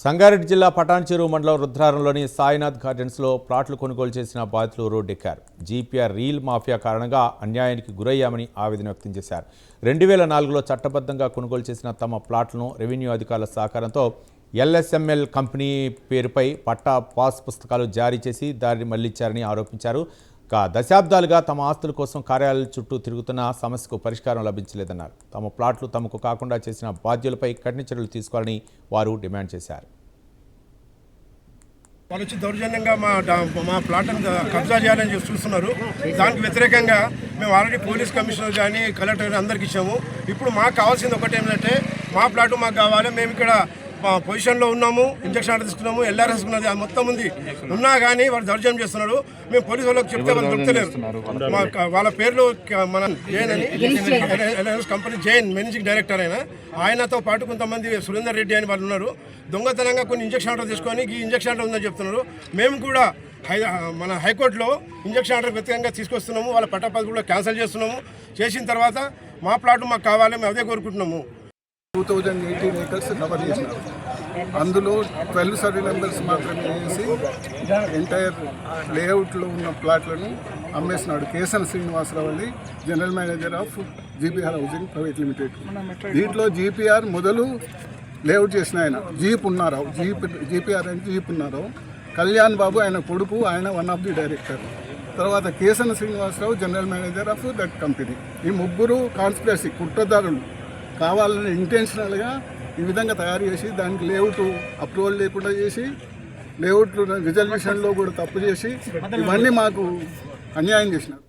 సంగారెడ్డి జిల్లా పటాన్చెరు మండలం రుద్రారంలోని సాయినాథ్ గార్డెన్స్లో ప్లాట్లు కొనుగోలు చేసిన బాధితులు రోడ్డెక్కారు. జీపీఆర్ రీల్ మాఫియా కారణంగా అన్యాయానికి గురయ్యామని ఆవేదన వ్యక్తం చేశారు. 2004లో చట్టబద్ధంగా కొనుగోలు చేసిన తమ ప్లాట్లను రెవెన్యూ అధికారుల సహకారంతో ఎల్ఎస్ఎంఎల్ కంపెనీ పేరుపై పట్టా పాస్ పుస్తకాలు జారీ చేసి దారిని మళ్లించారని ఆరోపించారు. దశాబ్దాలుగా తమ ఆస్తుల కోసం కార్యాలయాల చుట్టూ తిరుగుతున్న సమస్యకు పరిష్కారం లభించలేదన్నారు. తమ ప్లాట్లు తమకు కాకుండా చేసిన బాధ్యులపై కఠిన చర్యలు తీసుకోవాలని వారు డిమాండ్ చేశారు. వాళ్ళు వచ్చి దౌర్జన్యంగా మా ప్లాట్ను కబ్జా చేయాలని చూస్తున్నారు. దానికి వ్యతిరేకంగా మేము ఆల్రెడీ పోలీస్ కమిషనర్ కానీ కలెక్టర్ అందరికి ఇచ్చాము. ఇప్పుడు మాకు కావాల్సింది ఒకటి ఏంటంటే మా ప్లాట్ మాకు కావాలి. మేము ఇక్కడ పొజిషన్లో ఉన్నాము, ఇంజక్షన్ ఆర్డర్ తీసుకున్నాము, ఎల్ఆర్ఎస్ ఉన్నది, అది మొత్తం ఉంది. ఉన్నా కానీ వాళ్ళు దౌర్జన్యం చేస్తున్నారు. మేము పోలీసు వాళ్ళకి చెప్తే వాళ్ళు దొరుకుతలేరు. వాళ్ళ పేర్లు మన జైన్ అని LRS company Jain managing director ఆయనతో పాటు కొంతమంది సురేందర్ రెడ్డి అని వాళ్ళు ఉన్నారు. దొంగతనంగా కొన్ని ఇంజక్షన్ ఆర్డర్ తీసుకొని ఈ ఇంజక్షన్ ఆర్డర్ ఉందని చెప్తున్నారు. మేము కూడా మన హైకోర్టులో ఇంజక్షన్ ఆర్డర్ వ్యతిరేకంగా తీసుకొస్తున్నాము. వాళ్ళ పట్టాపాస్ కూడా క్యాన్సిల్ చేస్తున్నాము. చేసిన తర్వాత మా ప్లాట్ మాకు కావాలి, మేము అదే కోరుకుంటున్నాము. 2018 వెహికల్స్ కవర్ చేసినారు. అందులో 12 సర్వే నెంబర్స్ మాత్రమే వేసి ఎంటైర్ లేఅవుట్లో ఉన్న ప్లాట్లను అమ్మేసినాడు. కేసన్ శ్రీనివాసరావు అని general manager of GPR housing private limited. దీంట్లో జీపీఆర్ మొదలు లేఅవుట్ చేసిన ఆయన జీపీఆర్ అని జీప్ ఉన్నారు. కళ్యాణ్ బాబు ఆయన కొడుకు, ఆయన వన్ ఆఫ్ ది డైరెక్టర్. తర్వాత Kesan Srinivasarao general manager of that company. ఈ ముగ్గురు కాన్స్పిరసీ కుట్రదారులు కావాలని ఇంటెన్షనల్గా ఈ విధంగా తయారు చేసి దానికి లేఅవుట్ అప్రూవల్ లేకుండా చేసి లేఅవుట్ రిజర్వేషన్లో కూడా తప్పు చేసి ఇవన్నీ మాకు అన్యాయం చేసినారు.